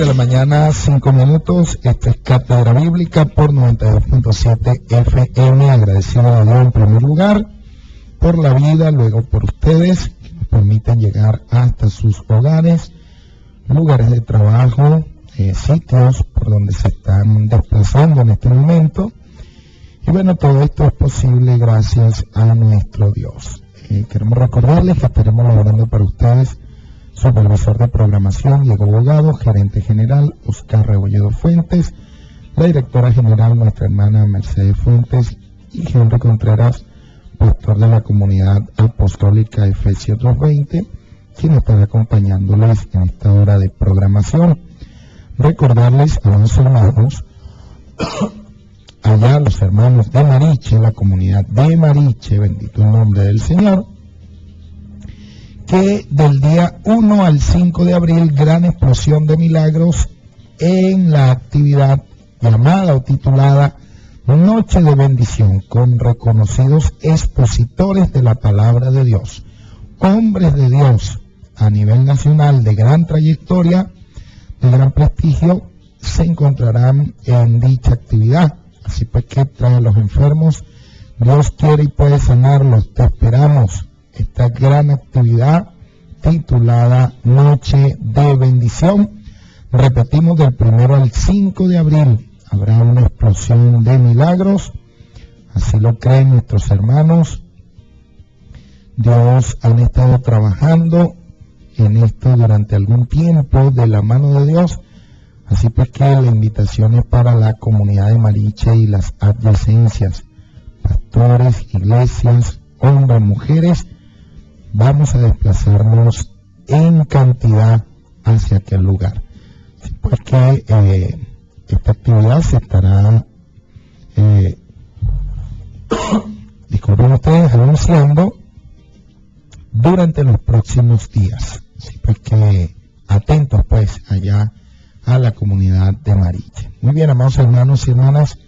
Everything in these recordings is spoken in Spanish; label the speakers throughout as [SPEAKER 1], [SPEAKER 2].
[SPEAKER 1] de la mañana, 5 minutos. Esta es Cátedra Bíblica por 92.7 FM. Agradecido a Dios en primer lugar por la vida, luego por ustedes que nos permiten llegar hasta sus hogares, lugares de trabajo, sitios por donde se están desplazando en este momento. Y bueno, todo esto es posible gracias a nuestro Dios. Queremos recordarles que estaremos laborando para ustedes supervisor de programación Diego Bogado, gerente general Oscar Rebolledo Fuentes, la directora general nuestra hermana Mercedes Fuentes y Henry Contreras, pastor de la comunidad apostólica Efesios 2:20, quien estará acompañándoles en esta hora de programación. Recordarles a los hermanos, allá los hermanos de Mariche, la comunidad de Mariche, bendito el nombre del Señor, que del día 1 al 5 de abril, gran explosión de milagros en la actividad llamada o titulada Noche de Bendición, con reconocidos expositores de la palabra de Dios, hombres de Dios a nivel nacional de gran trayectoria, de gran prestigio, se encontrarán en dicha actividad. Así pues que trae a los enfermos, Dios quiere y puede sanarlos. Te esperamos. Esta gran actividad titulada Noche de Bendición. Repetimos, del 1 al 5 de abril habrá una explosión de milagros. Así lo creen nuestros hermanos. Dios han estado trabajando en esto durante algún tiempo de la mano de Dios. Así pues que la invitación es para la comunidad de Mariche y las adyacencias, pastores, iglesias, hombres, mujeres. Vamos a desplazarnos en cantidad hacia aquel lugar. Así pues que esta actividad se estará, disculpen ustedes, anunciando durante los próximos días. Así pues que atentos pues allá a la comunidad de Mariche. Muy bien, amados hermanos y hermanas,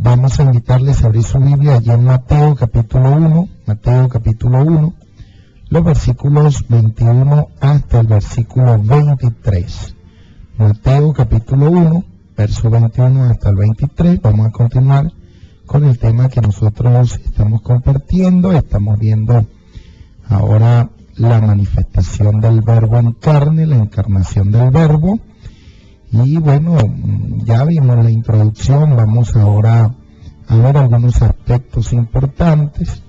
[SPEAKER 1] vamos a invitarles a abrir su Biblia allí en Mateo capítulo 1, los versículos 21 hasta el versículo 23. Mateo capítulo 1, verso 21 hasta el 23. Vamos a continuar con el tema que nosotros estamos compartiendo. Estamos viendo ahora la manifestación del verbo en carne, la encarnación del verbo. Y bueno, ya vimos la introducción. Vamos ahora a ver algunos aspectos importantes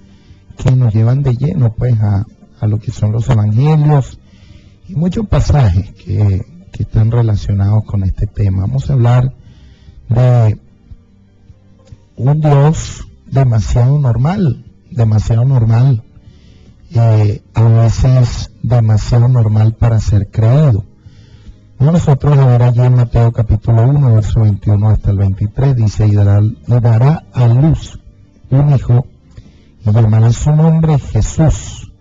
[SPEAKER 1] que nos llevan de lleno pues a lo que son los evangelios y muchos pasajes que están relacionados con este tema. Vamos a hablar de un Dios demasiado normal, a veces demasiado normal para ser creído. Nosotros a ver allí en Mateo capítulo 1, verso 21 hasta el 23, dice, y dará a luz un hijo, y llamará su nombre Jesús,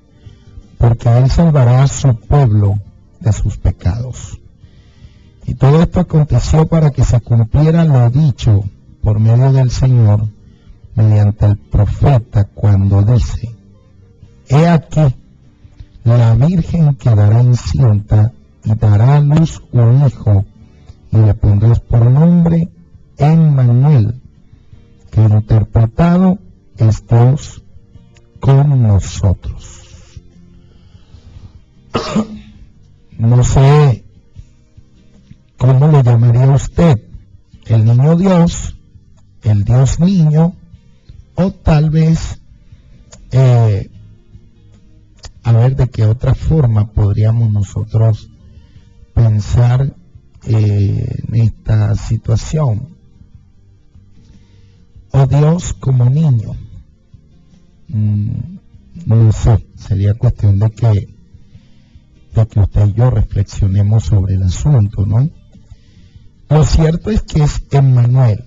[SPEAKER 1] porque él salvará a su pueblo de sus pecados. Y todo esto aconteció para que se cumpliera lo dicho por medio del Señor, mediante el profeta, cuando dice, he aquí, la Virgen quedará encinta, y dará a luz un hijo, y le pondrás por nombre Emmanuel, que interpretado es Dios con nosotros. No sé cómo le llamaría usted, el niño Dios, el Dios niño, o tal vez a ver de qué otra forma podríamos nosotros pensar en esta situación. O Dios como niño. No sé, sería cuestión de que usted y yo reflexionemos sobre el asunto, ¿no? Lo cierto es que es Emmanuel.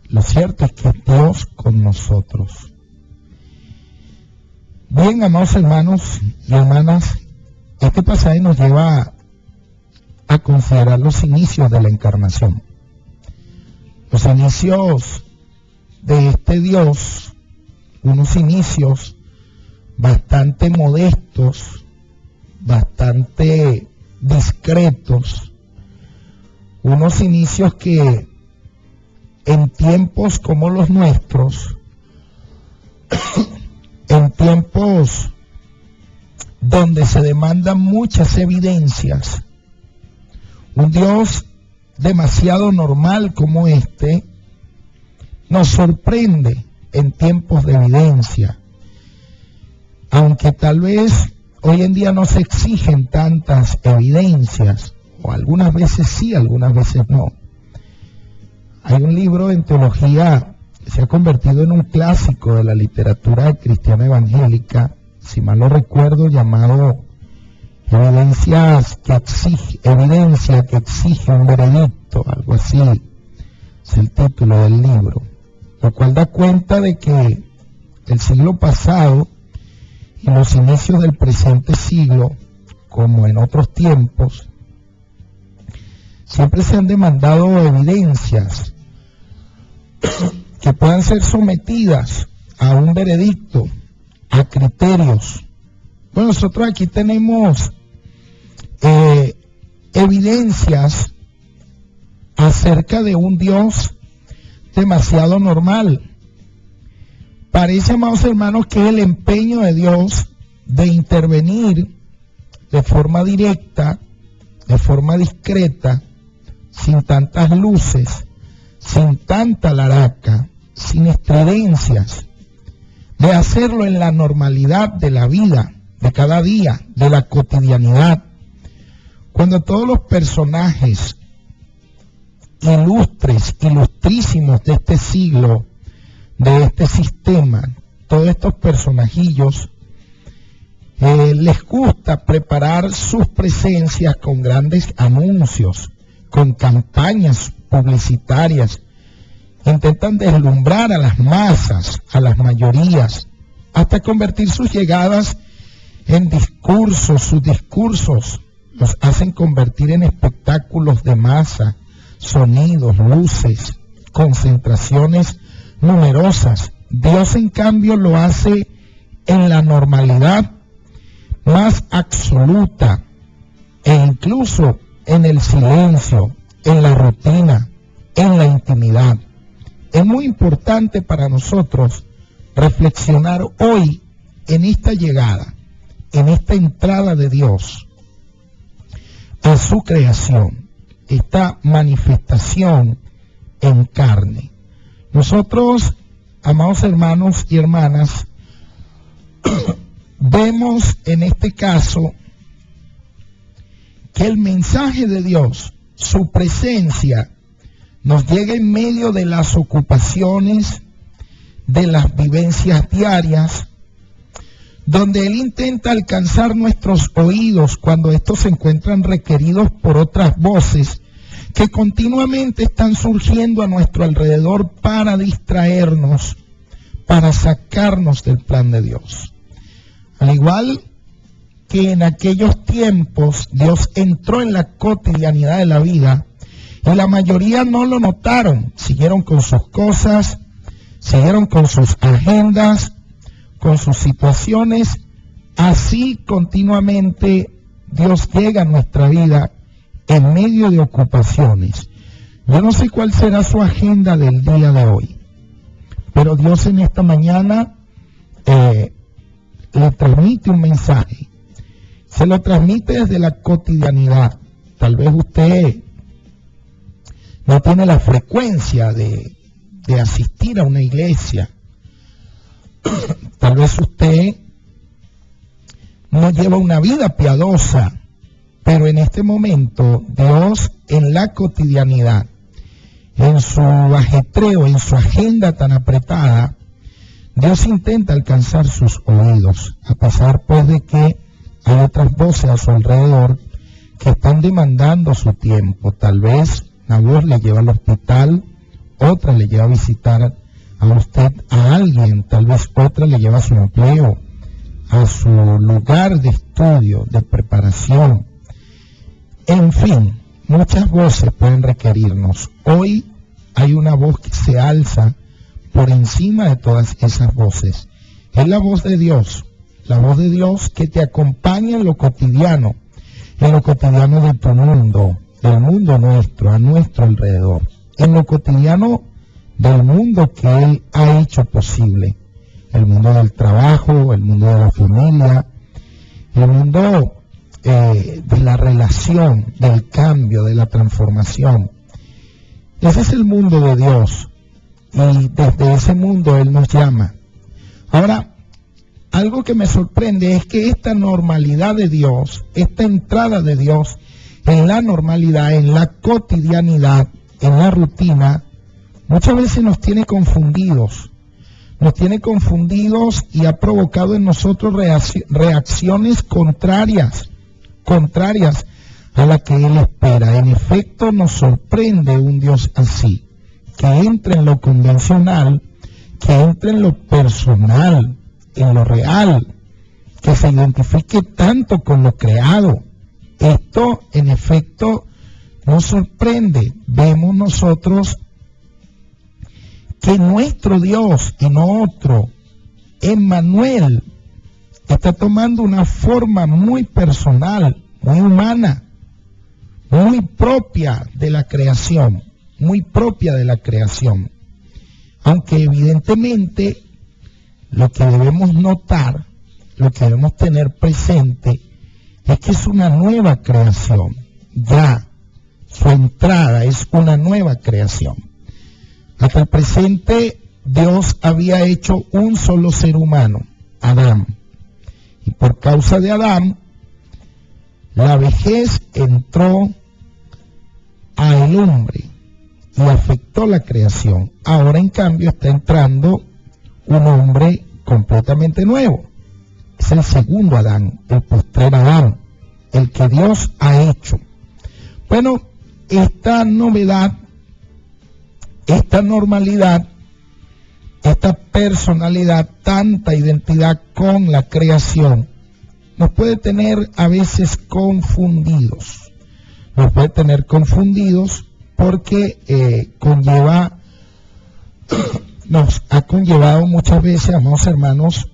[SPEAKER 1] Lo cierto es que es Dios con nosotros. Bien, amados hermanos y hermanas, este pasaje nos lleva a considerar los inicios de la encarnación. Los inicios de este Dios, unos inicios bastante modestos, bastante discretos, unos inicios que en tiempos como los nuestros, en tiempos donde se demandan muchas evidencias, un Dios demasiado normal como este nos sorprende en tiempos de evidencia, aunque tal vez hoy en día no se exigen tantas evidencias, o algunas veces sí, algunas veces no. Hay un libro en teología que se ha convertido en un clásico de la literatura cristiana evangélica, si mal no recuerdo, llamado Evidencia que exige un veredicto, algo así es el título del libro, lo cual da cuenta de que el siglo pasado y los inicios del presente siglo, como en otros tiempos, siempre se han demandado evidencias que puedan ser sometidas a un veredicto, a criterios. Bueno, nosotros aquí tenemos evidencias acerca de un Dios demasiado normal. Parece, amados hermanos, que el empeño de Dios de intervenir de forma directa, de forma discreta, sin tantas luces, sin tanta laraca, sin estridencias, de hacerlo en la normalidad de la vida, de cada día, de la cotidianidad. Cuando todos los personajes ilustres, ilustrísimos de este siglo, de este sistema, todos estos personajillos, les gusta preparar sus presencias con grandes anuncios, con campañas publicitarias, intentan deslumbrar a las masas, a las mayorías, hasta convertir sus llegadas en discursos, sus discursos los hacen convertir en espectáculos de masa, sonidos, luces, concentraciones numerosas. Dios, en cambio, lo hace en la normalidad más absoluta e incluso en el silencio, en la rutina, en la intimidad. Es muy importante para nosotros reflexionar hoy en esta llegada, en esta entrada de Dios a su creación, esta manifestación en carne. Nosotros, amados hermanos y hermanas, vemos en este caso que el mensaje de Dios, su presencia, nos llega en medio de las ocupaciones, de las vivencias diarias, donde Él intenta alcanzar nuestros oídos cuando estos se encuentran requeridos por otras voces que continuamente están surgiendo a nuestro alrededor para distraernos, para sacarnos del plan de Dios. Al igual que en aquellos tiempos Dios entró en la cotidianidad de la vida y la mayoría no lo notaron, siguieron con sus cosas, siguieron con sus agendas, con sus situaciones. Así continuamente Dios llega a nuestra vida en medio de ocupaciones. Yo no sé cuál será su agenda del día de hoy, pero Dios en esta mañana le transmite un mensaje. Se lo transmite desde la cotidianidad. Tal vez usted no tiene la frecuencia de asistir a una iglesia. Tal vez usted no lleva una vida piadosa, pero en este momento Dios, en la cotidianidad, en su ajetreo, en su agenda tan apretada, Dios intenta alcanzar sus oídos, a pesar pues de que hay otras voces a su alrededor que están demandando su tiempo. Tal vez una voz le lleva al hospital, otra le lleva a visitar a usted a alguien, tal vez otra le lleva a su empleo, a su lugar de estudio, de preparación. En fin, muchas voces pueden requerirnos. Hoy hay una voz que se alza por encima de todas esas voces. Es la voz de Dios que te acompaña en lo cotidiano, en lo cotidiano de tu mundo, del mundo nuestro, a nuestro alrededor, en lo cotidiano del mundo que Él ha hecho posible, el mundo del trabajo, el mundo de la familia, el mundo de la relación, del cambio, de la transformación. Ese es el mundo de Dios, y desde ese mundo Él nos llama. Ahora, algo que me sorprende es que esta normalidad de Dios, esta entrada de Dios en la normalidad, en la cotidianidad, en la rutina, muchas veces nos tiene confundidos y ha provocado en nosotros reacciones contrarias a la que Él espera. En efecto, nos sorprende un Dios así, que entre en lo convencional, que entre en lo personal, en lo real, que se identifique tanto con lo creado. Esto, en efecto, nos sorprende. Vemos nosotros que nuestro Dios y no otro, Emmanuel, está tomando una forma muy personal, muy humana, muy propia de la creación, Aunque evidentemente lo que debemos notar, lo que debemos tener presente, es que es una nueva creación. Ya, su entrada es una nueva creación. Hasta el presente, Dios había hecho un solo ser humano, Adán. Y por causa de Adán, la vejez entró al hombre y afectó la creación. Ahora, en cambio, está entrando un hombre completamente nuevo. Es el segundo Adán, el postrer Adán, el que Dios ha hecho. Bueno, esta novedad, esta normalidad, esta personalidad, tanta identidad con la creación, nos puede tener a veces confundidos. Porque nos ha conllevado muchas veces, amados hermanos,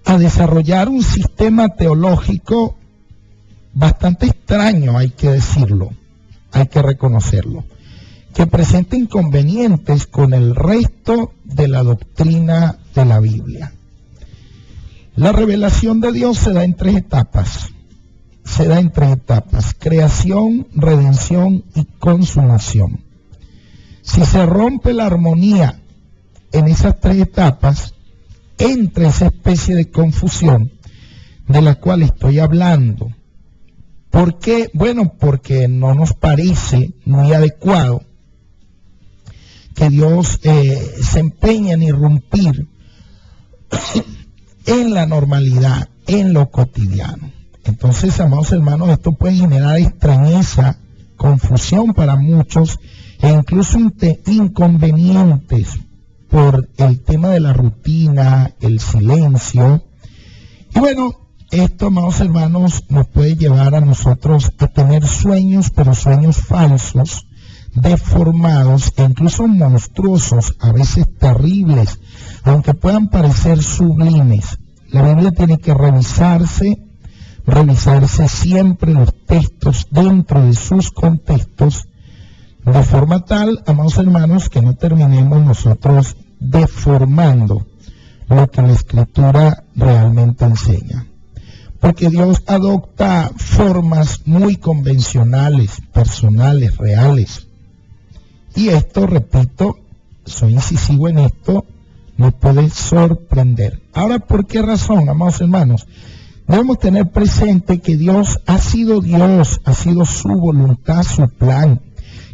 [SPEAKER 1] a desarrollar un sistema teológico bastante extraño, hay que decirlo, hay que reconocerlo, que presenta inconvenientes con el resto de la doctrina de la Biblia. La revelación de Dios se da en tres etapas. Creación, redención y consumación. Si se rompe la armonía en esas tres etapas, entra esa especie de confusión de la cual estoy hablando. ¿Por qué? Bueno, porque no nos parece muy adecuado que Dios se empeñe en irrumpir en la normalidad, en lo cotidiano. Entonces, amados hermanos, esto puede generar extrañeza, confusión para muchos e incluso inconvenientes por el tema de la rutina, el silencio. Y bueno, esto, amados hermanos, nos puede llevar a nosotros a tener sueños, pero sueños falsos, deformados e incluso monstruosos, a veces terribles, aunque puedan parecer sublimes. La Biblia tiene que revisarse siempre los textos dentro de sus contextos, de forma tal, amados hermanos, que no terminemos nosotros deformando lo que la Escritura realmente enseña. Porque Dios adopta formas muy convencionales, personales, reales. Y esto, repito, soy incisivo en esto, nos puede sorprender. Ahora, ¿por qué razón, amados hermanos? Debemos tener presente que Dios, ha sido su voluntad, su plan,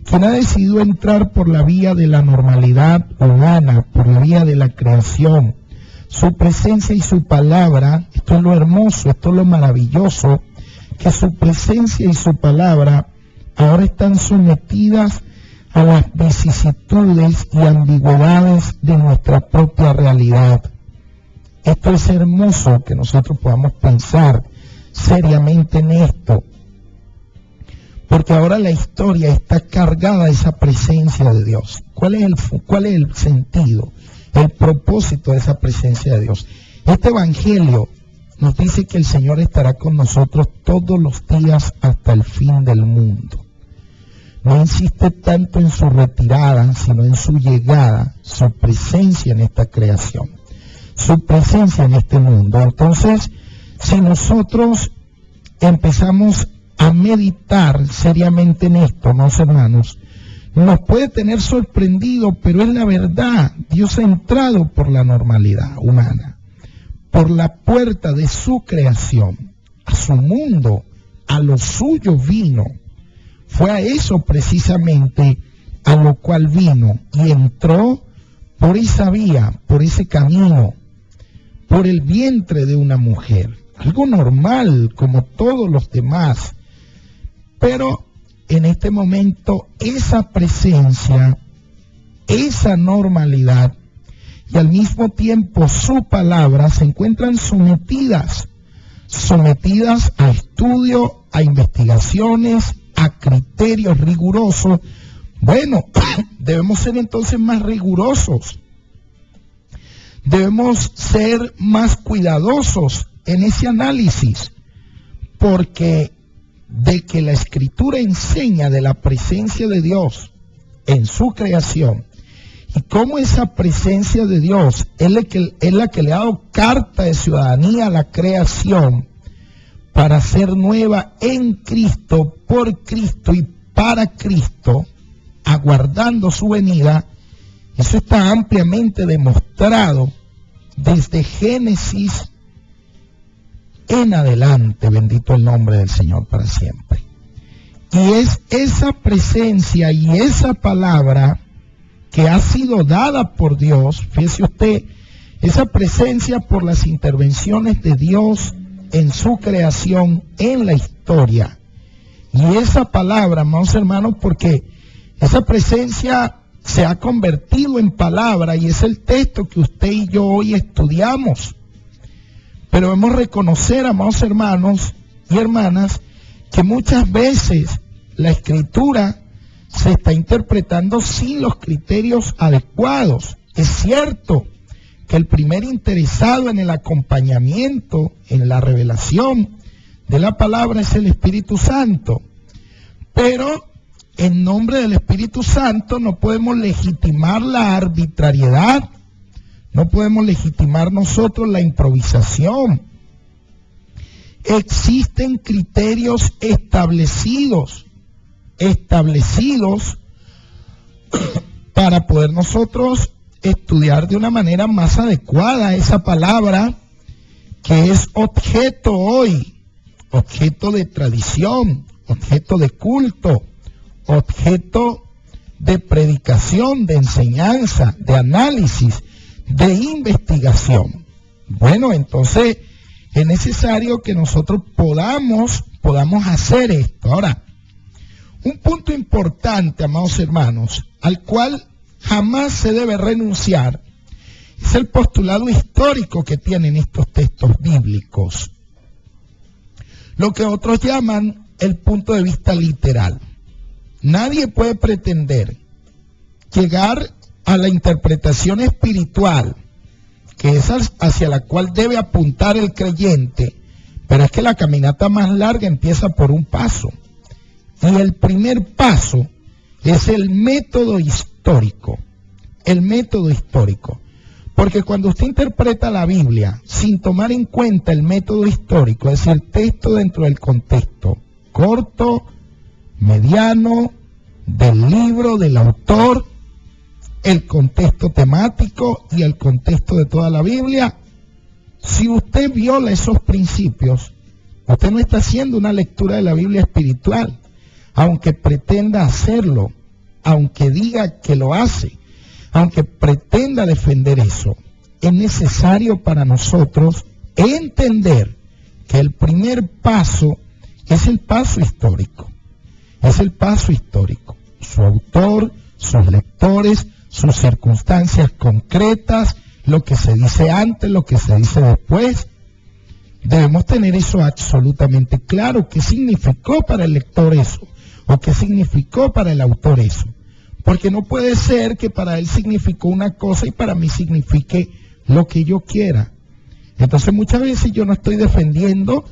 [SPEAKER 1] quien ha decidido entrar por la vía de la normalidad humana, por la vía de la creación. Su presencia y su palabra, esto es lo hermoso, esto es lo maravilloso, que su presencia y su palabra ahora están sometidas a las vicisitudes y ambigüedades de nuestra propia realidad. Esto es hermoso, que nosotros podamos pensar seriamente en esto, porque ahora la historia está cargada de esa presencia de Dios. ¿Cuál es el sentido, el propósito de esa presencia de Dios? Este evangelio nos dice que el Señor estará con nosotros todos los días hasta el fin del mundo. No insiste tanto en su retirada, sino en su llegada, su presencia en esta creación, su presencia en este mundo. Entonces, si nosotros empezamos a meditar seriamente en esto, amados hermanos, nos puede tener sorprendido, pero es la verdad. Dios ha entrado por la normalidad humana, por la puerta de su creación, a su mundo, a lo suyo vino. Fue a eso precisamente a lo cual vino y entró por esa vía, por ese camino, por el vientre de una mujer. Algo normal, como todos los demás. Pero en este momento esa presencia, esa normalidad y al mismo tiempo su palabra se encuentran sometidas a estudio, a investigaciones, a criterios rigurosos. Bueno, debemos ser entonces más rigurosos, debemos ser más cuidadosos en ese análisis, porque de que la Escritura enseña de la presencia de Dios en su creación y cómo esa presencia de Dios es la que le ha dado carta de ciudadanía a la creación para ser nueva en Cristo, por Cristo y para Cristo, aguardando su venida. Eso está ampliamente demostrado desde Génesis en adelante, bendito el nombre del Señor para siempre. Y es esa presencia y esa palabra que ha sido dada por Dios, fíjese usted, esa presencia por las intervenciones de Dios en su creación, en la historia. Y esa palabra, amados hermanos, porque esa presencia se ha convertido en palabra y es el texto que usted y yo hoy estudiamos. Pero debemos reconocer, amados hermanos y hermanas, que muchas veces la Escritura se está interpretando sin los criterios adecuados. Es cierto que el primer interesado en el acompañamiento, en la revelación de la palabra es el Espíritu Santo. Pero en nombre del Espíritu Santo no podemos legitimar la arbitrariedad. No podemos legitimar nosotros la improvisación. Existen criterios establecidos para poder nosotros estudiar de una manera más adecuada esa palabra que es objeto hoy, objeto de tradición, objeto de culto, objeto de predicación, de enseñanza, de análisis, de investigación. Bueno, entonces es necesario que nosotros podamos hacer esto. Ahora, un punto importante, amados hermanos, al cual jamás se debe renunciar, es el postulado histórico que tienen estos textos bíblicos, lo que otros llaman el punto de vista literal. Nadie puede pretender llegar a la interpretación espiritual, que es hacia la cual debe apuntar el creyente, pero es que la caminata más larga empieza por un paso. Y el primer paso es el método histórico. El método histórico. Porque cuando usted interpreta la Biblia sin tomar en cuenta el método histórico, es decir, el texto dentro del contexto corto, mediano, del libro, del autor, el contexto temático y el contexto de toda la Biblia, si usted viola esos principios, usted no está haciendo una lectura de la Biblia espiritual, aunque pretenda hacerlo, aunque diga que lo hace, aunque pretenda defender eso. Es necesario para nosotros entender que el primer paso es el paso histórico. Es el paso histórico. Su autor, sus lectores, sus circunstancias concretas, lo que se dice antes, lo que se dice después. Debemos tener eso absolutamente claro. ¿Qué significó para el lector eso? ¿O qué significó para el autor eso? Porque no puede ser que para él significó una cosa y para mí signifique lo que yo quiera. Entonces muchas veces yo no estoy defendiendo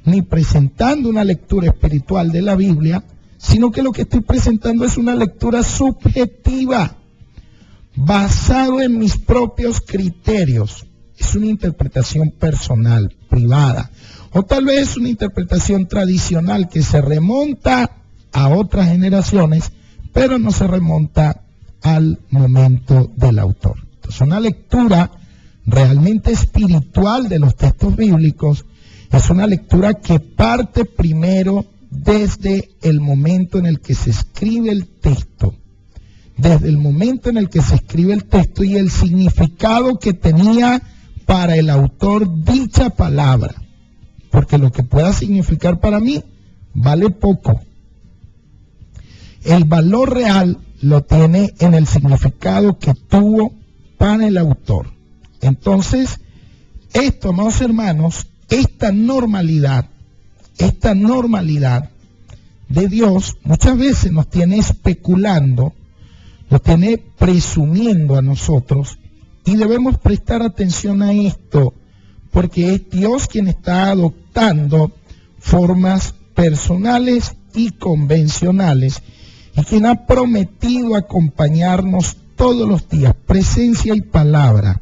[SPEAKER 1] ni presentando una lectura espiritual de la Biblia, sino que lo que estoy presentando es una lectura subjetiva, basado en mis propios criterios. Es una interpretación personal, privada, o tal vez una interpretación tradicional que se remonta a otras generaciones, pero no se remonta al momento del autor. Entonces, una lectura realmente espiritual de los textos bíblicos es una lectura que parte primero desde el momento en el que se escribe el texto, desde el momento en el que se escribe el texto y el significado que tenía para el autor dicha palabra, porque lo que pueda significar para mí vale poco. El valor real lo tiene en el significado que tuvo para el autor. Entonces, esto, amados hermanos, esta normalidad de Dios muchas veces nos tiene especulando, nos tiene presumiendo a nosotros, y debemos prestar atención a esto, porque es Dios quien está adoptando formas personales y convencionales, y quien ha prometido acompañarnos todos los días, presencia y palabra.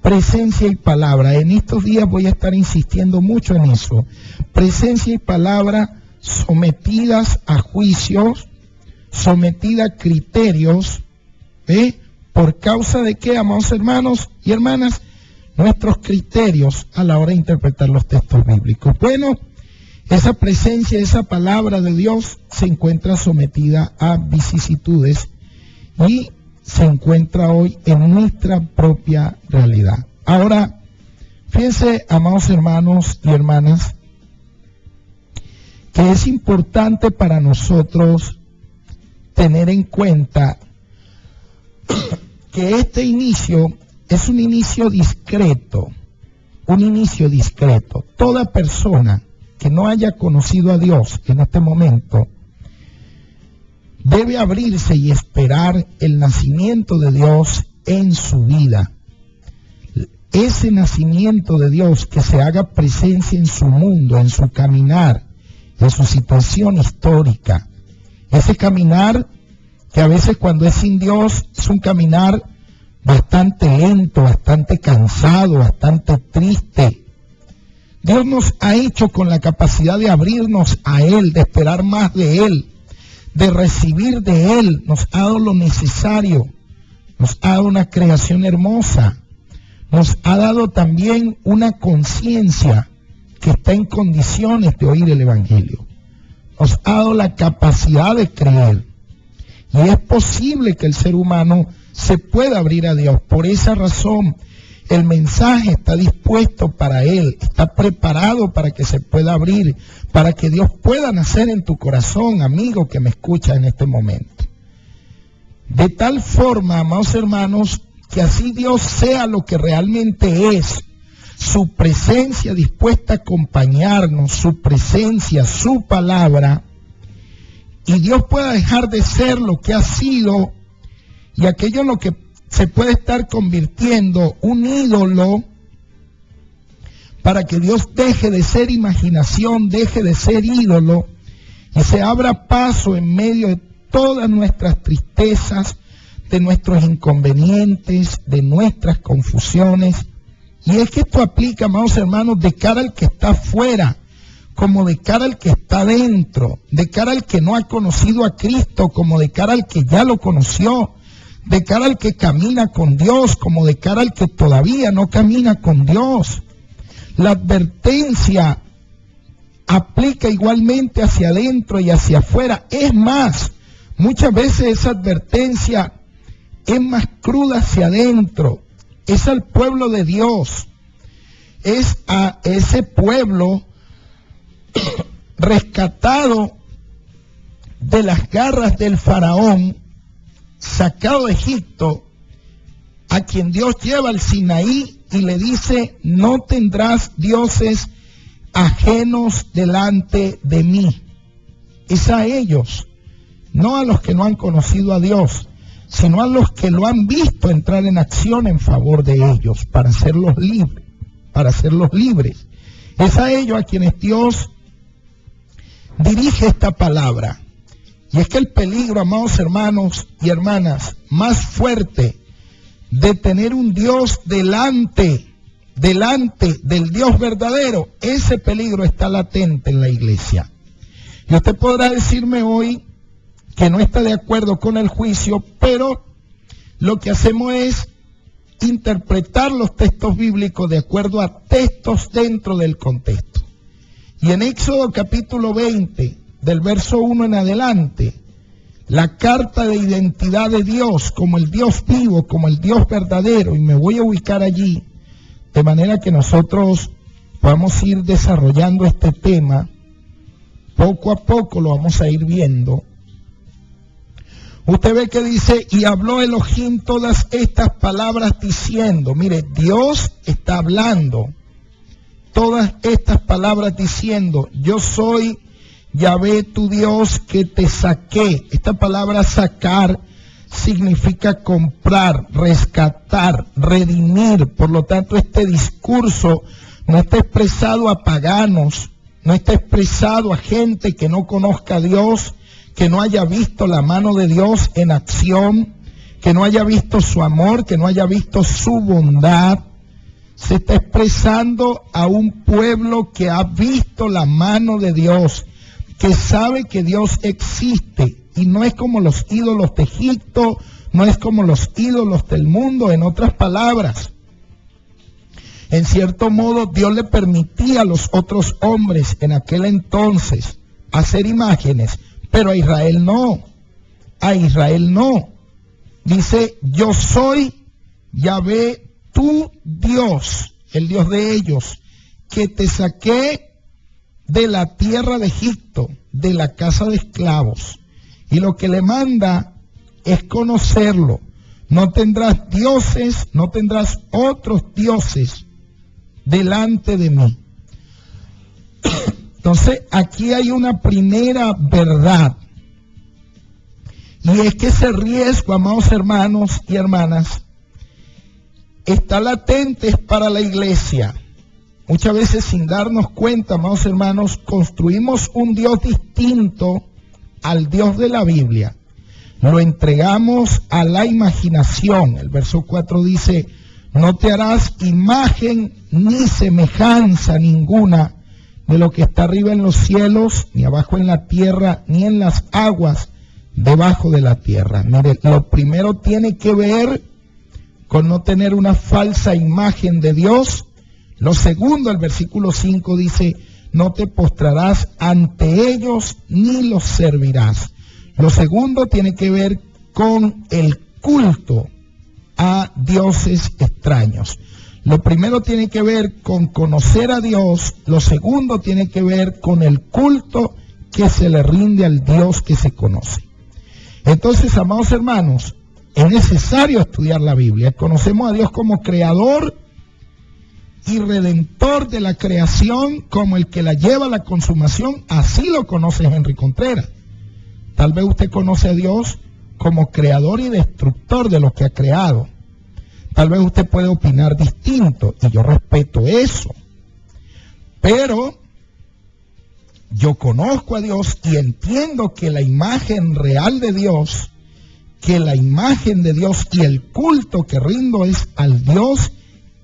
[SPEAKER 1] Presencia y palabra. En estos días voy a estar insistiendo mucho en eso. Presencia y palabra sometidas a juicios, sometidas a criterios, ¿por causa de qué, amados hermanos y hermanas? Nuestros criterios a la hora de interpretar los textos bíblicos. Bueno, esa presencia, esa palabra de Dios se encuentra sometida a vicisitudes y se encuentra hoy en nuestra propia realidad. Ahora, fíjense, amados hermanos y hermanas, que es importante para nosotros tener en cuenta que este inicio es un inicio discreto, Toda persona que no haya conocido a Dios en este momento debe abrirse y esperar el nacimiento de Dios en su vida. Ese nacimiento de Dios que se haga presencia en su mundo, en su caminar, en su situación histórica. Ese caminar que a veces cuando es sin Dios es un caminar bastante lento, bastante cansado, bastante triste. Dios nos ha hecho con la capacidad de abrirnos a Él, de esperar más de Él, de recibir de Él. Nos ha dado lo necesario, nos ha dado una creación hermosa, nos ha dado también una conciencia que está en condiciones de oír el Evangelio. Nos ha dado la capacidad de creer. Y es posible que el ser humano se pueda abrir a Dios. Por esa razón, el mensaje está dispuesto para él, está preparado para que se pueda abrir, para que Dios pueda nacer en tu corazón, amigo que me escucha en este momento. De tal forma, amados hermanos, que así Dios sea lo que realmente es, su presencia dispuesta a acompañarnos, su presencia, su palabra, y Dios pueda dejar de ser lo que ha sido, y aquello en lo que se puede estar convirtiendo un ídolo, para que Dios deje de ser imaginación, deje de ser ídolo, y se abra paso en medio de todas nuestras tristezas, de nuestros inconvenientes, de nuestras confusiones. Y es que esto aplica, amados hermanos, de cara al que está afuera, como de cara al que está dentro, de cara al que no ha conocido a Cristo, como de cara al que ya lo conoció, de cara al que camina con Dios, como de cara al que todavía no camina con Dios. La advertencia aplica igualmente hacia adentro y hacia afuera. Es más, muchas veces esa advertencia es más cruda hacia adentro. Es al pueblo de Dios, es a ese pueblo rescatado de las garras del faraón, sacado de Egipto, a quien Dios lleva al Sinaí y le dice: no tendrás dioses ajenos delante de mí. Es a ellos, no a los que no han conocido a Dios, sino a los que lo han visto entrar en acción en favor de ellos, para hacerlos libres. para hacerlos libres. Es a ellos a quienes Dios dirige esta palabra. Y es que el peligro, amados hermanos y hermanas, más fuerte de tener un Dios delante del Dios verdadero, ese peligro está latente en la iglesia. Y usted podrá decirme hoy que no está de acuerdo con el juicio, pero lo que hacemos es interpretar los textos bíblicos de acuerdo a textos dentro del contexto. Y en Éxodo capítulo 20, del verso 1 en adelante, la carta de identidad de Dios como el Dios vivo, como el Dios verdadero, y me voy a ubicar allí, de manera que nosotros podamos ir desarrollando este tema, poco a poco lo vamos a ir viendo. Usted ve que dice, y habló Elohim todas estas palabras diciendo, mire, Dios está hablando todas estas palabras diciendo, yo soy Yahvé tu Dios que te saqué. Esta palabra sacar significa comprar, rescatar, redimir. Por lo tanto, este discurso no está expresado a paganos, no está expresado a gente que no conozca a Dios, que no haya visto la mano de Dios en acción, que no haya visto su amor, que no haya visto su bondad. Se está expresando a un pueblo que ha visto la mano de Dios, que sabe que Dios existe y no es como los ídolos de Egipto, no es como los ídolos del mundo. En otras palabras, en cierto modo Dios le permitía a los otros hombres en aquel entonces hacer imágenes, pero a Israel no, a Israel no. Dice, yo soy Yahvé tu Dios, el Dios de ellos, que te saqué de la tierra de Egipto, de la casa de esclavos. Y lo que le manda es conocerlo. No tendrás dioses, no tendrás otros dioses delante de mí. Entonces, aquí hay una primera verdad. Y es que ese riesgo, amados hermanos y hermanas, está latente para la iglesia. Muchas veces sin darnos cuenta, amados hermanos, construimos un Dios distinto al Dios de la Biblia. Lo entregamos a la imaginación. El verso 4 dice, no te harás imagen ni semejanza ninguna de lo que está arriba en los cielos, ni abajo en la tierra, ni en las aguas debajo de la tierra. Mire, lo primero tiene que ver con no tener una falsa imagen de Dios. Lo segundo, el versículo 5 dice, no te postrarás ante ellos ni los servirás. Lo segundo tiene que ver con el culto a dioses extraños. Lo primero tiene que ver con conocer a Dios. Lo segundo tiene que ver con el culto que se le rinde al Dios que se conoce. Entonces, amados hermanos, es necesario estudiar la Biblia. Conocemos a Dios como creador y redentor de la creación, como el que la lleva a la consumación. Así lo conoce Henry Contreras. Tal vez usted conoce a Dios como creador y destructor de lo que ha creado. Tal vez usted puede opinar distinto, y yo respeto eso. Pero yo conozco a Dios y entiendo que la imagen real de Dios, que la imagen de Dios y el culto que rindo es al Dios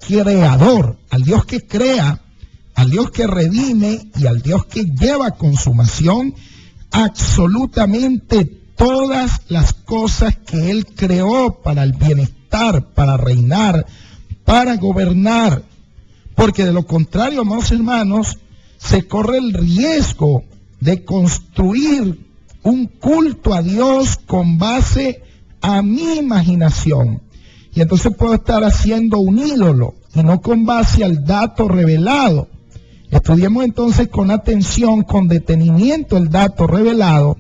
[SPEAKER 1] creador, al Dios que crea, al Dios que redime y al Dios que lleva a consumación absolutamente todas las cosas que Él creó para el bienestar, para reinar, para gobernar. Porque de lo contrario, amados hermanos, se corre el riesgo de construir un culto a Dios con base a mi imaginación. Y entonces puedo estar haciendo un ídolo y no con base al dato revelado. Estudiemos entonces con atención, con detenimiento el dato revelado,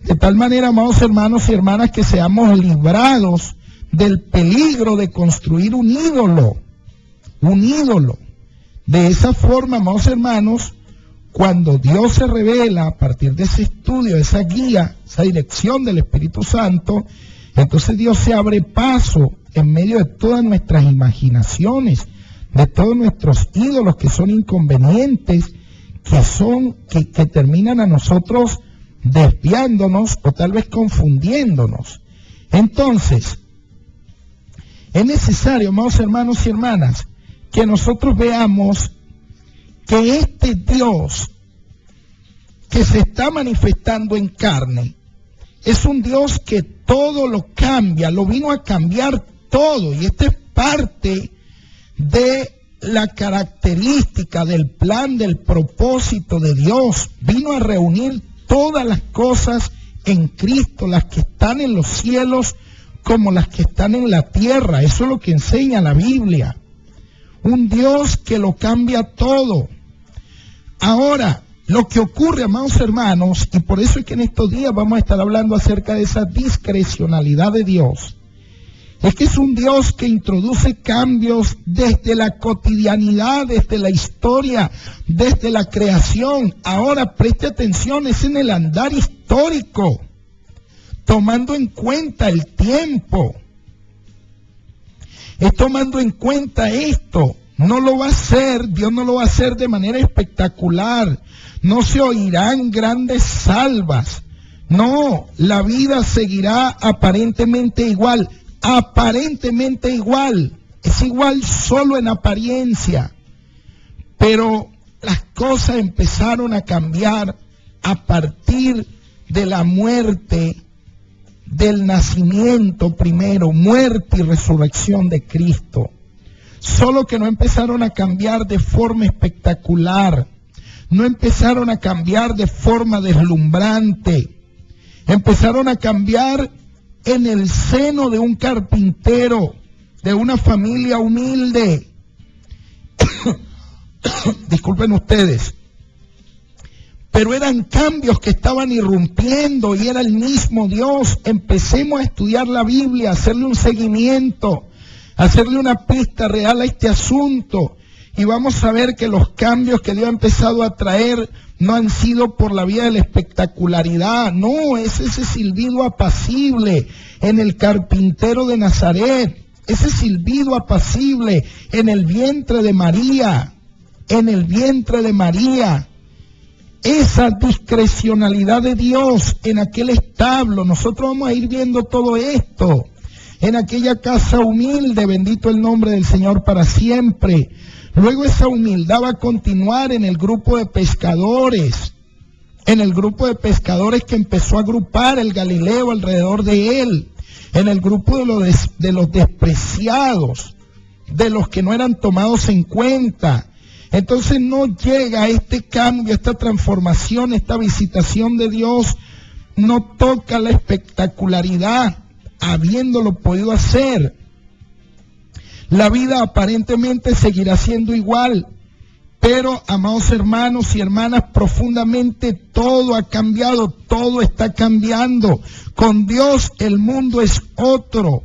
[SPEAKER 1] de tal manera, amados hermanos y hermanas, que seamos librados del peligro de construir un ídolo. Un ídolo. De esa forma, amados hermanos, cuando Dios se revela a partir de ese estudio, esa guía, esa dirección del Espíritu Santo, entonces Dios se abre paso en medio de todas nuestras imaginaciones, de todos nuestros ídolos que son inconvenientes, que terminan a nosotros desviándonos o tal vez confundiéndonos. Entonces, es necesario, amados hermanos y hermanas, que nosotros veamos que este Dios que se está manifestando en carne es un Dios que todo lo cambia, lo vino a cambiar todo, y esta es parte de la característica del plan, del propósito de Dios. Vino a reunir todas las cosas en Cristo, las que están en los cielos como las que están en la tierra. Eso es lo que enseña la Biblia. Un Dios que lo cambia todo. Ahora, lo que ocurre, amados hermanos, y por eso es que en estos días vamos a estar hablando acerca de esa discrecionalidad de Dios, es que es un Dios que introduce cambios desde la cotidianidad, desde la historia, desde la creación. Ahora preste atención, es en el andar histórico, tomando en cuenta el tiempo. Es tomando en cuenta esto. No lo va a hacer, Dios no lo va a hacer de manera espectacular. No se oirán grandes salvas. No, la vida seguirá aparentemente igual. Aparentemente igual. Es igual solo en apariencia. Pero las cosas empezaron a cambiar a partir de la muerte, del nacimiento primero, muerte y resurrección de Cristo. Solo que no empezaron a cambiar de forma espectacular, no empezaron a cambiar de forma deslumbrante, empezaron a cambiar en el seno de un carpintero, de una familia humilde. Disculpen ustedes, pero eran cambios que estaban irrumpiendo y era el mismo Dios. Empecemos a estudiar la Biblia, a hacerle un seguimiento, hacerle una pista real a este asunto, y vamos a ver que los cambios que Dios ha empezado a traer no han sido por la vía de la espectacularidad. No, es ese silbido apacible en el carpintero de Nazaret, ese silbido apacible en el vientre de María, esa discrecionalidad de Dios en aquel establo. Nosotros vamos a ir viendo todo esto. En aquella casa humilde, bendito el nombre del Señor para siempre. Luego esa humildad va a continuar en el grupo de pescadores, que empezó a agrupar el Galileo alrededor de él, en el grupo de los despreciados, de los que no eran tomados en cuenta. Entonces no llega este cambio, esta transformación, esta visitación de Dios, no toca la espectacularidad, habiéndolo podido hacer. La vida aparentemente seguirá siendo igual, pero, amados hermanos y hermanas, profundamente todo ha cambiado, todo está cambiando. Con Dios el mundo es otro,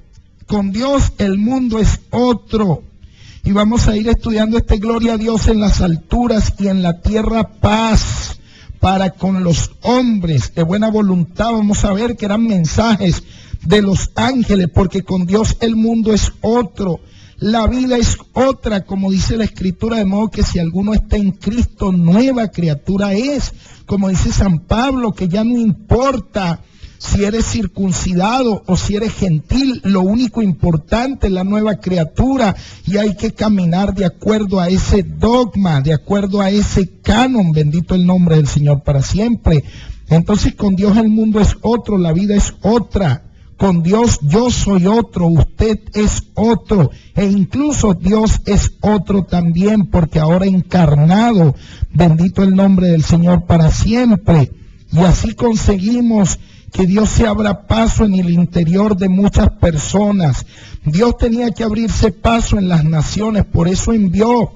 [SPEAKER 1] y vamos a ir estudiando gloria a Dios en las alturas y en la tierra paz para con los hombres de buena voluntad. Vamos a ver que eran mensajes de los ángeles, porque con Dios el mundo es otro, la vida es otra, como dice la Escritura, de modo que si alguno está en Cristo, nueva criatura es, como dice San Pablo, que ya no importa si eres circuncidado o si eres gentil, lo único importante es la nueva criatura, y hay que caminar de acuerdo a ese dogma, de acuerdo a ese canon, bendito el nombre del Señor para siempre. Entonces con Dios el mundo es otro, la vida es otra. Con Dios yo soy otro, usted es otro, e incluso Dios es otro también, porque ahora encarnado, bendito el nombre del Señor para siempre. Y así conseguimos que Dios se abra paso en el interior de muchas personas. Dios tenía que abrirse paso en las naciones, por eso envió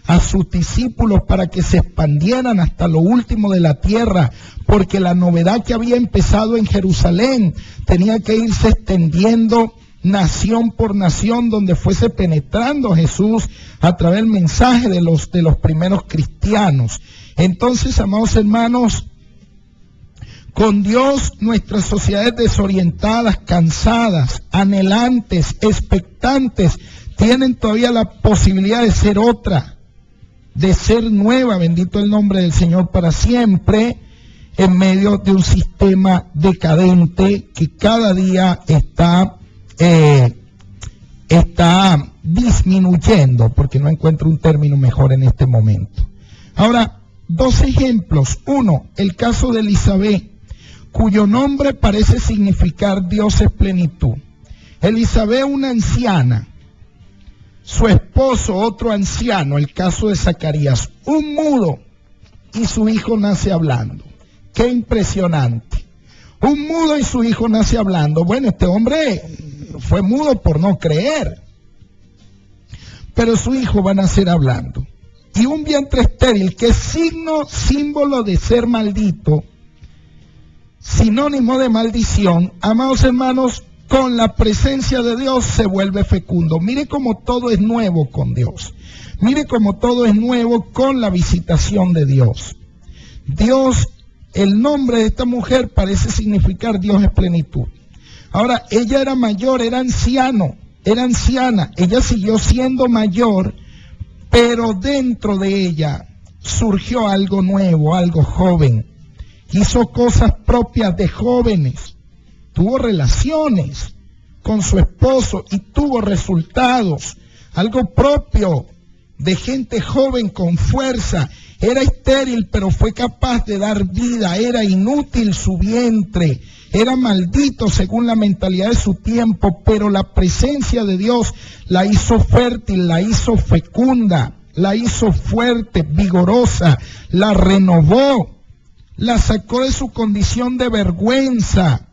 [SPEAKER 1] a sus discípulos para que se expandieran hasta lo último de la tierra, porque la novedad que había empezado en Jerusalén tenía que irse extendiendo nación por nación, donde fuese penetrando Jesús a través del mensaje de los primeros cristianos. Entonces, amados hermanos, con Dios nuestras sociedades desorientadas, cansadas, anhelantes, expectantes, tienen todavía la posibilidad de ser otra, de ser nueva, bendito el nombre del Señor para siempre, en medio de un sistema decadente que cada día está disminuyendo, porque no encuentro un término mejor en este momento. Ahora, dos ejemplos. Uno, el caso de Elizabeth, cuyo nombre parece significar Dios es plenitud. Elizabeth, una anciana, su esposo, otro anciano, el caso de Zacarías, un mudo, y su hijo nace hablando. ¡Qué impresionante! Un mudo y su hijo nace hablando. Bueno, este hombre fue mudo por no creer, pero su hijo va a nacer hablando. Y un vientre estéril, que es símbolo de ser maldito, sinónimo de maldición, amados hermanos, con la presencia de Dios se vuelve fecundo. Mire cómo todo es nuevo con Dios. Mire cómo todo es nuevo con la visitación de Dios. Dios, el nombre de esta mujer parece significar Dios es plenitud. Ahora, ella era mayor, era anciana, ella siguió siendo mayor, pero dentro de ella surgió algo nuevo, algo joven. Hizo cosas propias de jóvenes, tuvo relaciones con su esposo y tuvo resultados, algo propio de gente joven con fuerza. Era estéril, pero fue capaz de dar vida. Era inútil su vientre, era maldito según la mentalidad de su tiempo, pero la presencia de Dios la hizo fértil, la hizo fecunda, la hizo fuerte, vigorosa, la renovó, la sacó de su condición de vergüenza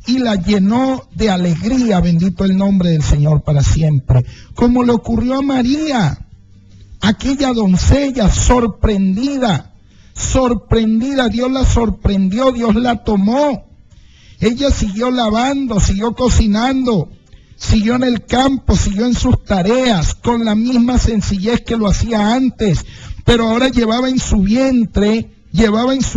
[SPEAKER 1] y la llenó de alegría, bendito el nombre del Señor para siempre, como le ocurrió a María. Aquella doncella sorprendida, Dios la sorprendió, Dios la tomó. Ella siguió lavando, siguió cocinando, siguió en el campo, siguió en sus tareas, con la misma sencillez que lo hacía antes, pero ahora llevaba en su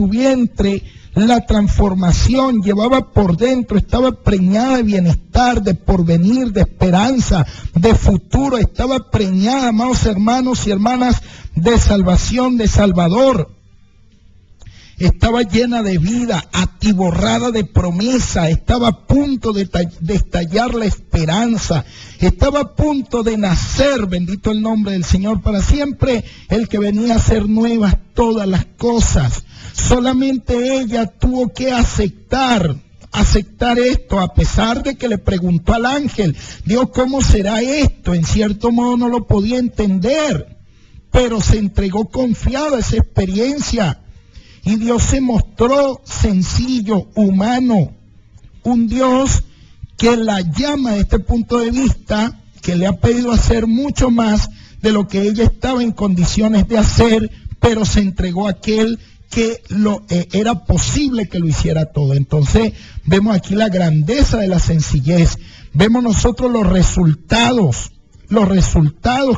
[SPEAKER 1] vientre la transformación, llevaba por dentro, estaba preñada de bienestar, de porvenir, de esperanza, de futuro, estaba preñada, amados hermanos y hermanas, de salvación, de Salvador. Estaba llena de vida, atiborrada de promesa, estaba a punto de estallar la esperanza, estaba a punto de nacer, bendito el nombre del Señor para siempre, el que venía a hacer nuevas todas las cosas. Solamente ella tuvo que aceptar esto, a pesar de que le preguntó al ángel, Dios, ¿cómo será esto? En cierto modo no lo podía entender, pero se entregó confiada a esa experiencia. Y Dios se mostró sencillo, humano, un Dios que la llama desde este punto de vista, que le ha pedido hacer mucho más de lo que ella estaba en condiciones de hacer, pero se entregó a aquel que era posible que lo hiciera todo. Entonces vemos aquí la grandeza de la sencillez, vemos nosotros los resultados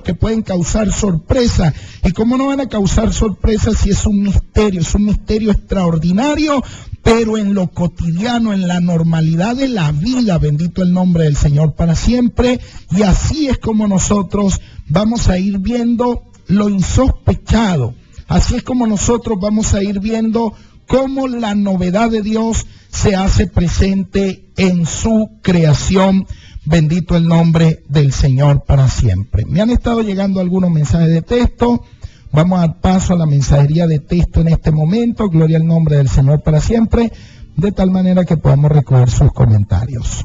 [SPEAKER 1] que pueden causar sorpresa. ¿Y cómo no van a causar sorpresa si es un misterio extraordinario, pero en lo cotidiano, en la normalidad de la vida, bendito el nombre del Señor para siempre? Y así es como nosotros vamos a ir viendo lo insospechado, así es como nosotros vamos a ir viendo cómo la novedad de Dios se hace presente en su creación. Bendito el nombre del Señor para siempre. Me han estado llegando algunos mensajes de texto. Vamos a dar paso a la mensajería de texto en este momento. Gloria al nombre del Señor para siempre, de tal manera que podamos recoger sus comentarios.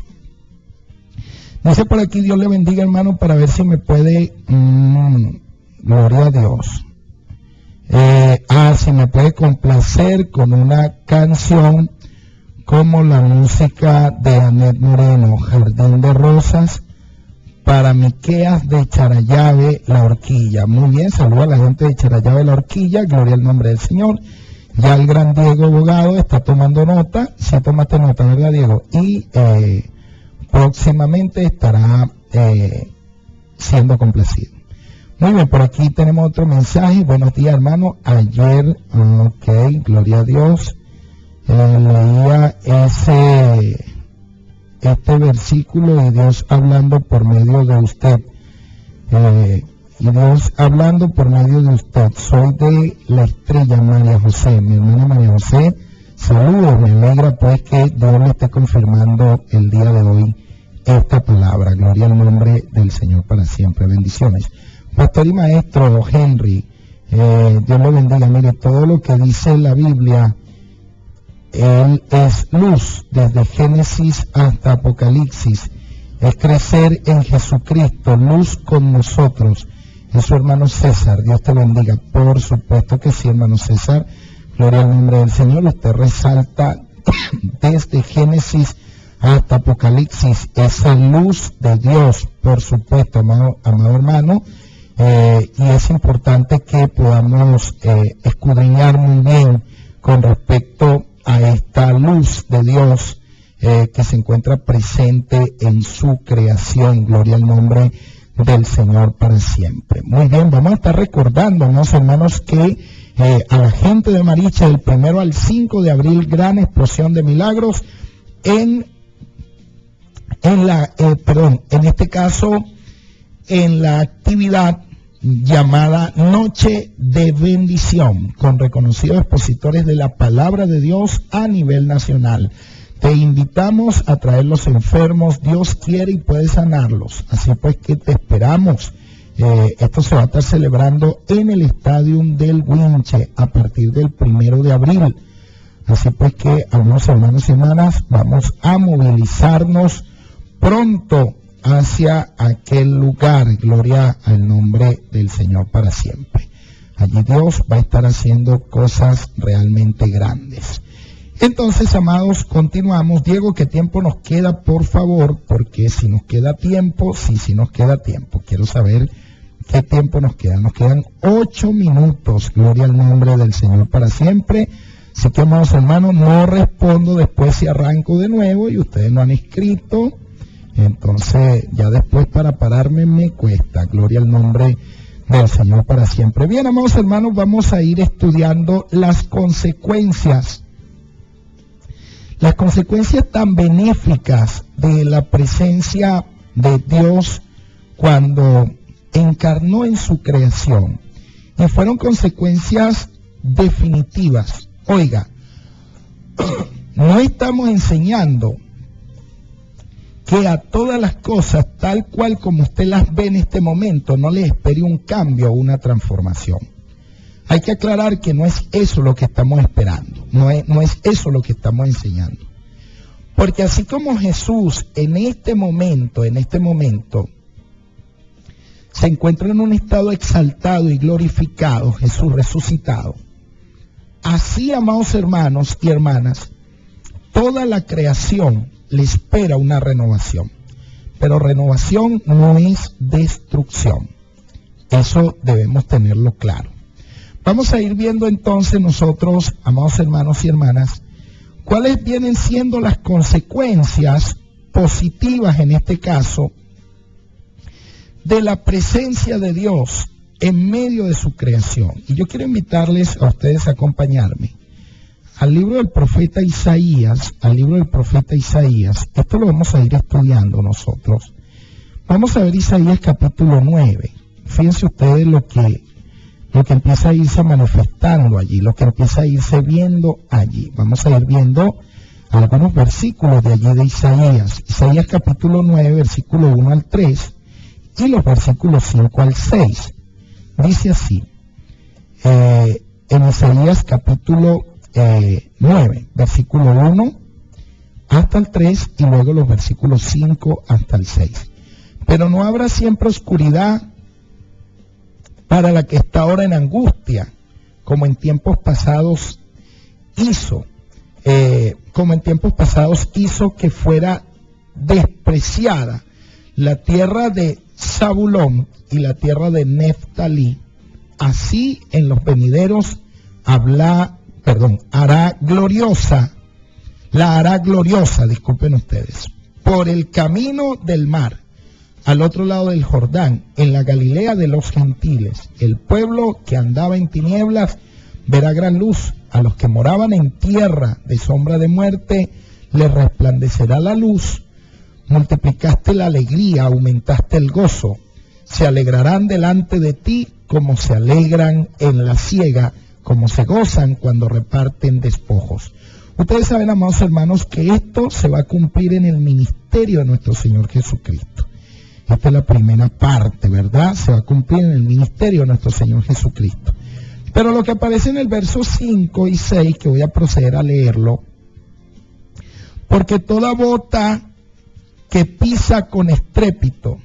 [SPEAKER 1] Dice por aquí, Dios le bendiga, hermano, para ver si me puede... gloria a Dios. Si me puede complacer con una canción como la música de Anet Moreno, Jardín de Rosas, para Miqueas de Charallave, La Horquilla. Muy bien, saludo a la gente de Charallave, La Horquilla, gloria al nombre del Señor. Ya el gran Diego Abogado está tomando nota, sí tomaste nota, ¿verdad, Diego? Y próximamente estará siendo complacido. Muy bien, por aquí tenemos otro mensaje. Buenos días, hermano. Ayer, gloria a Dios, leía este versículo de Dios hablando por medio de usted. Y Dios hablando por medio de usted. Soy de la estrella María José, mi hermana María José. Saludos, me alegra pues que Dios le esté confirmando el día de hoy esta palabra. Gloria al nombre del Señor para siempre. Bendiciones. Pastor y maestro Henry, Dios lo bendiga. Mire, todo lo que dice la Biblia, Él es luz desde Génesis hasta Apocalipsis. Es crecer en Jesucristo, luz con nosotros. Es su hermano César, Dios te bendiga. Por supuesto que sí, hermano César. Gloria al nombre del Señor. Usted resalta desde Génesis hasta Apocalipsis esa luz de Dios, por supuesto, amado hermano. Y es importante que podamos escudriñar muy bien con respecto a esta luz de Dios que se encuentra presente en su creación. Gloria al nombre del Señor para siempre. Muy bien, vamos a estar recordando, hermanos, que a la gente de Maricha, del 1 al 5 de abril, gran explosión de milagros en este caso, en la actividad llamada Noche de Bendición, con reconocidos expositores de la palabra de Dios a nivel nacional. Te invitamos a traer los enfermos, Dios quiere y puede sanarlos. Así pues que te esperamos. Esto se va a estar celebrando en el Estadio del Winche a partir del 1 de abril. Así pues que, algunos hermanos y hermanas, vamos a movilizarnos pronto hacia aquel lugar. Gloria al nombre del Señor para siempre. Allí Dios va a estar haciendo cosas realmente grandes. Entonces, amados, continuamos. Diego, ¿qué tiempo nos queda, por favor? Porque si nos queda tiempo, sí nos queda tiempo. Quiero saber qué tiempo nos queda. Nos quedan 8 minutos. Gloria al nombre del Señor para siempre. Así que, amados hermanos, no respondo después si arranco de nuevo y ustedes no han escrito. Entonces, ya después para pararme me cuesta. Gloria al nombre del Señor para siempre. Bien, amados hermanos, vamos a ir estudiando las consecuencias tan benéficas de la presencia de Dios cuando encarnó en su creación. Y fueron consecuencias definitivas. Oiga, no estamos enseñando que a todas las cosas, tal cual como usted las ve en este momento, no le espere un cambio o una transformación. Hay que aclarar que no es eso lo que estamos esperando, no es eso lo que estamos enseñando. Porque así como Jesús en este momento, se encuentra en un estado exaltado y glorificado, Jesús resucitado, así, amados hermanos y hermanas, toda la creación le espera una renovación. Pero renovación no es destrucción. Eso debemos tenerlo claro. Vamos a ir viendo entonces nosotros, amados hermanos y hermanas, cuáles vienen siendo las consecuencias positivas en este caso de la presencia de Dios en medio de su creación. Y yo quiero invitarles a ustedes a acompañarme al libro del profeta Isaías, Esto lo vamos a ir estudiando nosotros. Vamos a ver Isaías capítulo 9. Fíjense ustedes lo que empieza a irse manifestando allí, lo que empieza a irse viendo allí. Vamos a ir viendo algunos versículos de allí de Isaías. Isaías capítulo 9, versículo 1 al 3 y los versículos 5 al 6. Dice así, en Isaías capítulo 9, versículo 1 hasta el 3 y luego los versículos 5 hasta el 6. Pero no habrá siempre oscuridad para la que está ahora en angustia, como en tiempos pasados hizo que fuera despreciada la tierra de Zabulón y la tierra de Neftalí. Así en los venideros hará gloriosa, disculpen ustedes, por el camino del mar, al otro lado del Jordán, en la Galilea de los gentiles. El pueblo que andaba en tinieblas verá gran luz. A los que moraban en tierra de sombra de muerte, les resplandecerá la luz. Multiplicaste la alegría, aumentaste el gozo. se alegrarán delante de ti como se alegran en la siega, como se gozan cuando reparten despojos. Ustedes saben, amados hermanos, que esto se va a cumplir en el ministerio de nuestro Señor Jesucristo. Esta es la primera parte, ¿verdad? Se va a cumplir en el ministerio de nuestro Señor Jesucristo. Pero lo que aparece en el verso 5 y 6, que voy a proceder a leerlo, porque toda bota que pisa con estrépito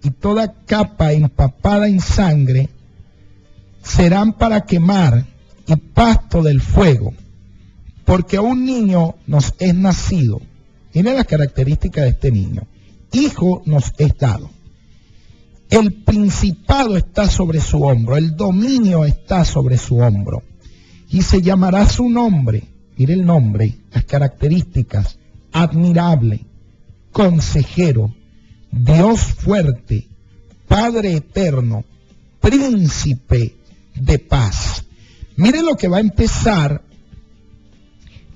[SPEAKER 1] y toda capa empapada en sangre serán para quemar y pasto del fuego, porque a un niño nos es nacido. Miren las características de este niño. Hijo nos es dado. El principado está sobre su hombro, el dominio está sobre su hombro. Y se llamará su nombre, mire el nombre, las características: admirable, consejero, Dios fuerte, Padre eterno, príncipe de paz. Mire lo que va a empezar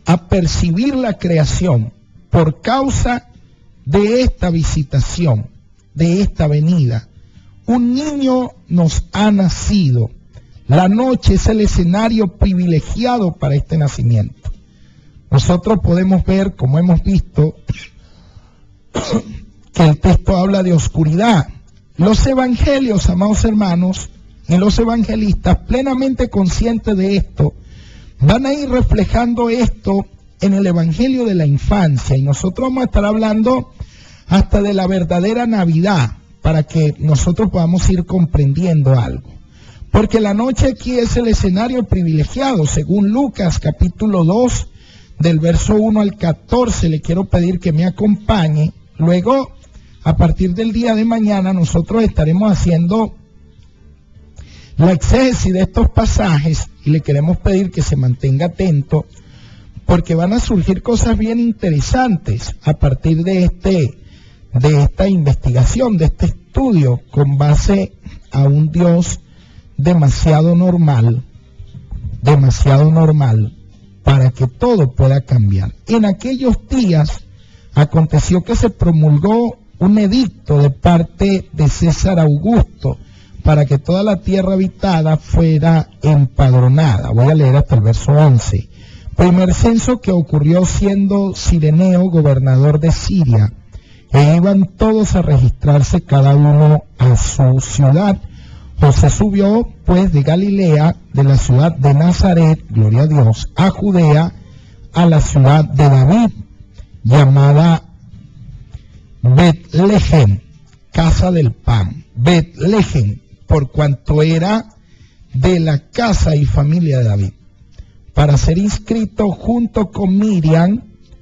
[SPEAKER 1] a percibir la creación por causa de esta visitación, de esta venida. Un niño nos ha nacido. La noche es el escenario privilegiado para este nacimiento. Nosotros podemos ver, como hemos visto, que el texto habla de oscuridad. Los evangelios, amados hermanos, y los evangelistas, plenamente conscientes de esto, van a ir reflejando esto en el evangelio de la infancia. Y nosotros vamos a estar hablando hasta de la verdadera Navidad, para que nosotros podamos ir comprendiendo algo. Porque la noche aquí es el escenario privilegiado, según Lucas capítulo 2, del verso 1 al 14, le quiero pedir que me acompañe. Luego, a partir del día de mañana, nosotros estaremos haciendo la exégesis de estos pasajes y le queremos pedir que se mantenga atento, porque van a surgir cosas bien interesantes a partir de esta investigación, de este estudio, con base a un Dios demasiado normal para que todo pueda cambiar. En aquellos días aconteció que se promulgó un edicto de parte de César Augusto para que toda la tierra habitada fuera empadronada. Voy a leer hasta el verso 11. Primer censo que ocurrió siendo Cireneo gobernador de Siria, e iban todos a registrarse cada uno a su ciudad. José subió pues de Galilea, de la ciudad de Nazaret, gloria a Dios, a Judea, a la ciudad de David, llamada Betlehem, casa del pan. Betlehem, por cuanto era de la casa y familia de David, para ser inscrito junto con Miriam,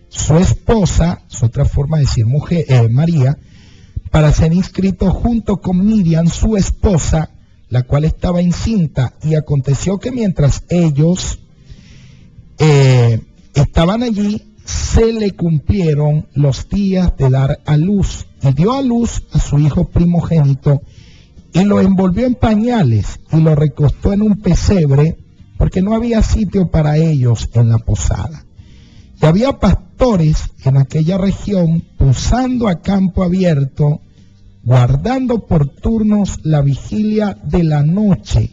[SPEAKER 1] su esposa, es otra forma de decir mujer, María, para ser inscrito junto con Miriam, su esposa, la cual estaba encinta. Y aconteció que mientras ellos estaban allí, se le cumplieron los días de dar a luz, y dio a luz a su hijo primogénito, y lo envolvió en pañales, y lo recostó en un pesebre, porque no había sitio para ellos en la posada. Y había pastores en aquella región, posando a campo abierto, guardando por turnos la vigilia de la noche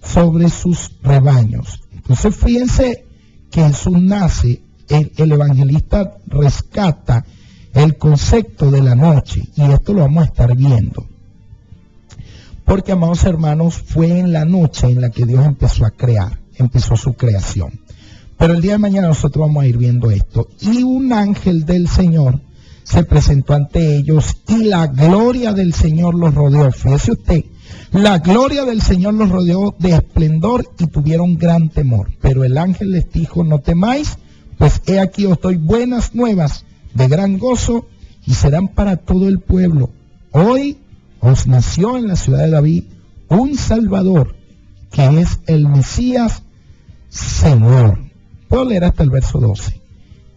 [SPEAKER 1] sobre sus rebaños. Entonces fíjense que Jesús nace, el evangelista rescata el concepto de la noche, y esto lo vamos a estar viendo. Porque, amados hermanos, fue en la noche en la que Dios empezó a crear, empezó su creación. Pero el día de mañana nosotros vamos a ir viendo esto. Y un ángel del Señor se presentó ante ellos, y la gloria del Señor los rodeó. Fíjese usted, la gloria del Señor los rodeó de esplendor, y tuvieron gran temor. Pero el ángel les dijo: no temáis, pues he aquí os doy buenas nuevas de gran gozo, y serán para todo el pueblo. Hoy os nació en la ciudad de David un Salvador, que es el Mesías Señor. Puedo leer hasta el verso 12.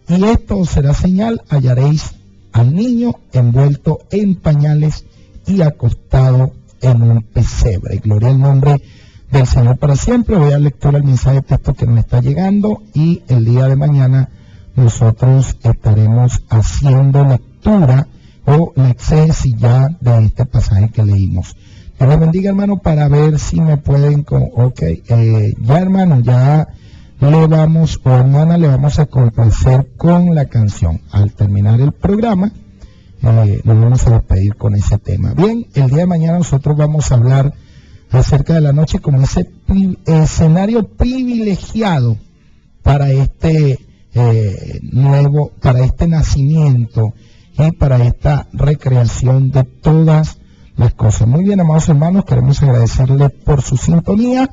[SPEAKER 1] Y esto os será señal: hallaréis al niño envuelto en pañales y acostado en un pesebre. Gloria al nombre del Señor para siempre. Voy a dar lectura al mensaje de texto que nos está llegando, y el día de mañana nosotros estaremos haciendo lectura o la exégesis ya de este pasaje que leímos. Dios les bendiga, hermano, para ver si me pueden... ya, hermano, ya le vamos, o hermana, le vamos a complacer con la canción. Al terminar el programa, nos vamos a despedir con ese tema. Bien, el día de mañana nosotros vamos a hablar acerca de la noche como ese escenario privilegiado para este para este nacimiento y para esta recreación de todas las cosas. Muy bien, amados hermanos, queremos agradecerles por su sintonía.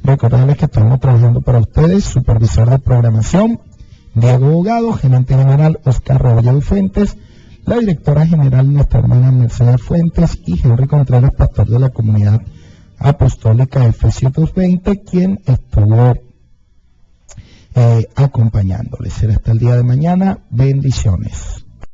[SPEAKER 1] Recordarles que estamos trabajando para ustedes, supervisor de programación, Diego Bogado, gerente general, Oscar Rebolledo Fuentes, la directora general, nuestra hermana Mercedes Fuentes, y Henry Contreras, pastor de la comunidad apostólica de Efesios 2:20, quien estuvo acompañándoles. Será hasta el día de mañana. Bendiciones.